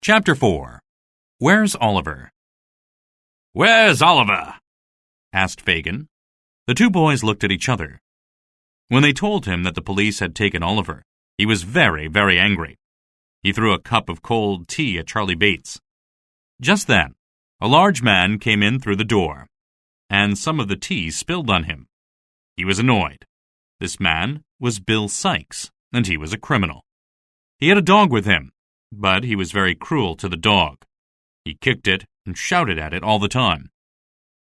Chapter 4. Where's Oliver? "Where's Oliver?" asked Fagin. The two boys looked at each other. When they told him that the police had taken Oliver, he was very, very angry. He threw a cup of cold tea at Charlie Bates. Just then, a large man came in through the door, and some of the tea spilled on him. He was annoyed. This man was Bill Sikes, and he was a criminal. He had a dog with him, but he was very cruel to the dog. He kicked it and shouted at it all the time.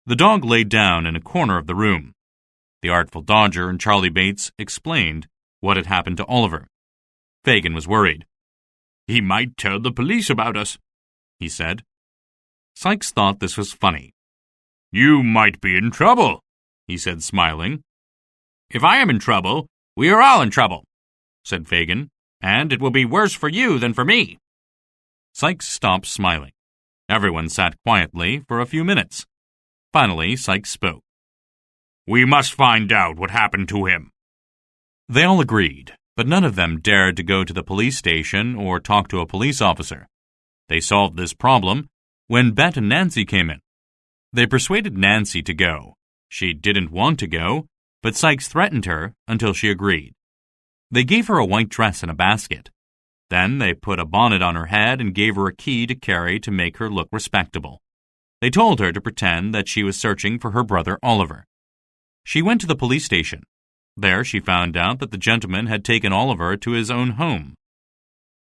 The dog laid down in a corner of the room. The Artful Dodger and Charlie Bates explained what had happened to Oliver. Fagin was worried. "He might tell the police about us," he said. Sikes thought this was funny. "You might be in trouble," he said, smiling. "If I am in trouble, we are all in trouble," said Fagin, "and it will be worse for you than for me." Sikes stopped smiling. Everyone sat quietly for a few minutes. Finally, Sikes spoke. "We must find out what happened to him." They all agreed, but none of them dared to go to the police station or talk to a police officer. They solved this problem when Bet and Nancy came in. They persuaded Nancy to go. She didn't want to go, but Sikes threatened her until she agreed. They gave her a white dress and a basket. Then they put a bonnet on her head and gave her a key to carry to make her look respectable. They told her to pretend that she was searching for her brother Oliver. She went to the police station. There she found out that the gentleman had taken Oliver to his own home.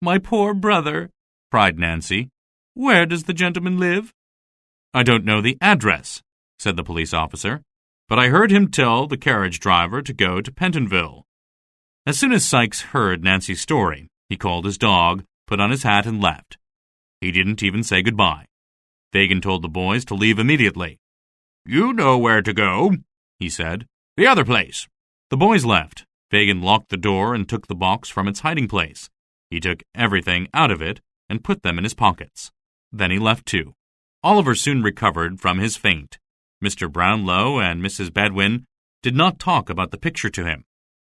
"My poor brother," cried Nancy. "Where does the gentleman live?" "I don't know the address," said the police officer, "but I heard him tell the carriage driver to go to Pentonville." As soon as Sikes heard Nancy's story, he called his dog, put on his hat, and left. He didn't even say goodbye. Fagin told the boys to leave immediately. "You know where to go," he said. "The other place." The boys left. Fagin locked the door and took the box from its hiding place. He took everything out of it and put them in his pockets. Then he left too. Oliver soon recovered from his faint. Mr. Brownlow and Mrs. Bedwin did not talk about the picture to him.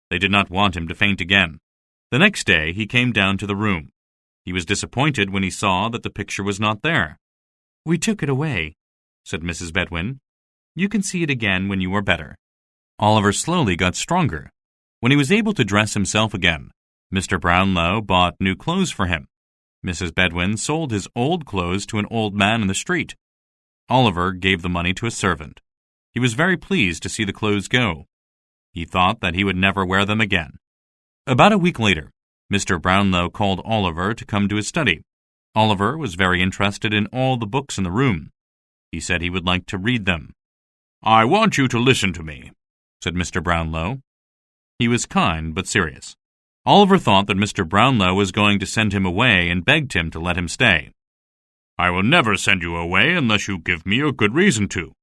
They did not want him to faint again. The next day he came down to the room. He was disappointed when he saw that the picture was not there. "We took it away," said Mrs. Bedwin. "You can see it again when you are better." Oliver slowly got stronger. When he was able to dress himself again, Mr. Brownlow bought new clothes for him. Mrs. Bedwin sold his old clothes to an old man in the street. Oliver gave the money to a servant. He was very pleased to see the clothes go. He thought that he would never wear them again. About a week later, Mr. Brownlow called Oliver to come to his study. Oliver was very interested in all the books in the room. He said he would like to read them. "I want you to listen to me," said Mr. Brownlow. He was kind but serious. Oliver thought that Mr. Brownlow was going to send him away and begged him to let him stay. "I will never send you away unless you give me a good reason to,"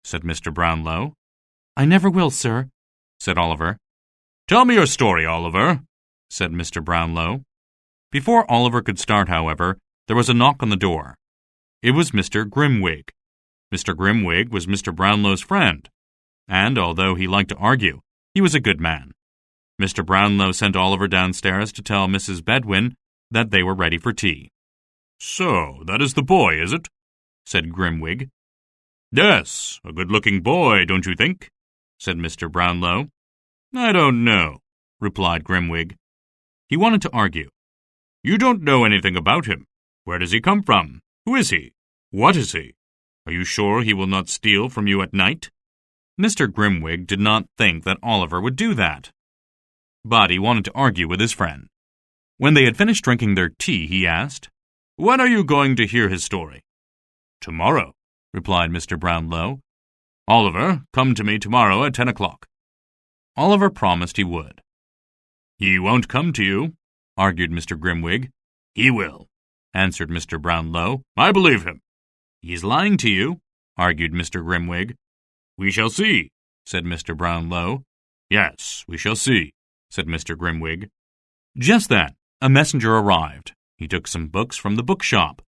said Mr. Brownlow. "I never will, sir," said Oliver. "Tell me your story, Oliver," said Mr. Brownlow. Before Oliver could start, however, there was a knock on the door. It was Mr. Grimwig. Mr. Grimwig was Mr. Brownlow's friend, and although he liked to argue, he was a good man. Mr. Brownlow sent Oliver downstairs to tell Mrs. Bedwin that they were ready for tea. "So, that is the boy, is it?" said Grimwig. "Yes, a good-looking boy, don't you think?" said Mr. Brownlow. "I don't know," replied Grimwig. He wanted to argue. "You don't know anything about him. Where does he come from? Who is he? What is he? Are you sure he will not steal from you at night?" Mr. Grimwig did not think that Oliver would do that, but he wanted to argue with his friend. When they had finished drinking their tea, he asked, "When are you going to hear his story?" "Tomorrow," replied Mr. Brownlow. "Oliver, come to me tomorrow at 10 o'clock. Oliver promised he would. "He won't come to you," argued Mr. Grimwig. "He will," answered Mr. Brownlow. "I believe him." "He's lying to you," argued Mr. Grimwig. "We shall see," said Mr. Brownlow. "Yes, we shall see," said Mr. Grimwig. Just then, a messenger arrived. He took some books from the bookshop,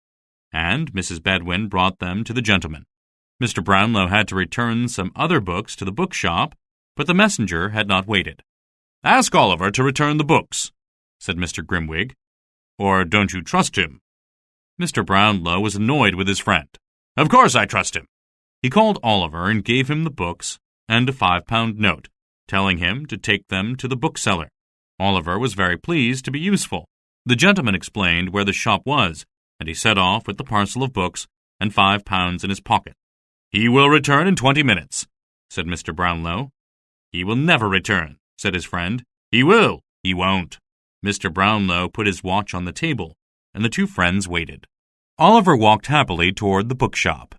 and Mrs. Bedwin brought them to the gentleman. Mr. Brownlow had to return some other books to the bookshop, but the messenger had not waited. "Ask Oliver to return the books," said Mr. Grimwig. "Or don't you trust him?" Mr. Brownlow was annoyed with his friend. Of course I trust him. He called Oliver and gave him the books and a £5 note, telling him to take them to the bookseller. Oliver was very pleased to be useful. The gentleman explained where the shop was, and he set off with the parcel of books and £5 in his pocket. He will return in 20 minutes, said Mr. Brownlow. He will never return, said his friend. He will. He won't. Mr. Brownlow put his watch on the table, and the two friends waited. Oliver walked happily toward the bookshop.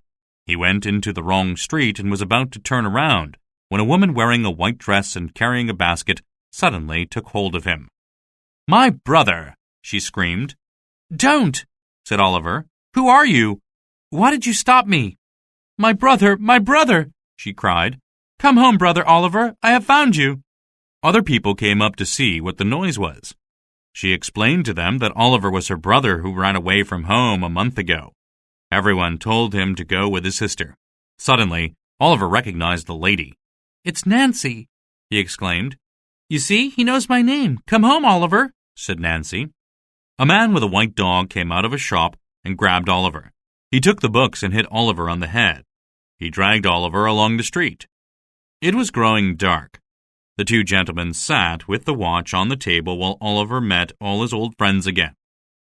He went into the wrong street and was about to turn around when a woman wearing a white dress and carrying a basket suddenly took hold of him. "My brother!" she screamed. "Don't!" said Oliver. "Who are you? Why did you stop me?" My brother, she cried. "Come home, brother Oliver, I have found you." Other people came up to see what the noise was. She explained to them that Oliver was her brother who ran away from home a month ago. Everyone told him to go with his sister. Suddenly, Oliver recognized the lady. "It's Nancy," he exclaimed. "You see, he knows my name. Come home, Oliver," said Nancy. A man with a white dog came out of a shop and grabbed Oliver. He took the books and hit Oliver on the head. He dragged Oliver along the street. It was growing dark. The two gentlemen sat with the watch on the table while Oliver met all his old friends again.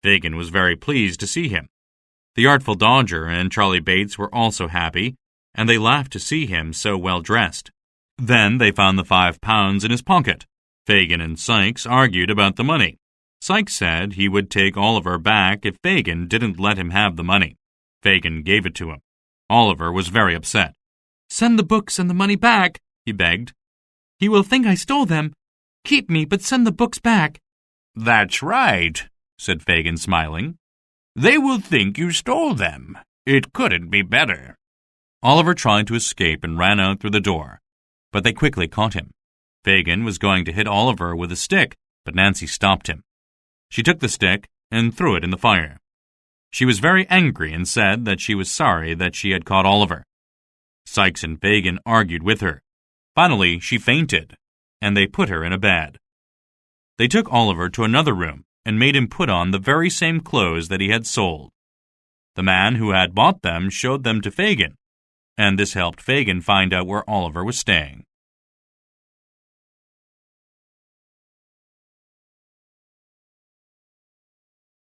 Fagin was very pleased to see him. The Artful Dodger and Charlie Bates were also happy, and they laughed to see him so well dressed. Then they found the £5 in his pocket. Fagin and Sikes argued about the money. Sikes said he would take Oliver back if Fagin didn't let him have the money. Fagin gave it to him. Oliver was very upset. "Send the books and the money back," he begged. "He will think I stole them. Keep me, but send the books back." "That's right," said Fagin, smiling. "They will think you stole them. It couldn't be better." Oliver tried to escape and ran out through the door, but they quickly caught him. Fagin was going to hit Oliver with a stick, but Nancy stopped him. She took the stick and threw it in the fire. She was very angry and said that she was sorry that she had caught Oliver. Sikes and Fagin argued with her. Finally, she fainted, and they put her in a bed. They took Oliver to another room and made him put on the very same clothes that he had sold. The man who had bought them showed them to Fagin, and this helped Fagin find out where Oliver was staying.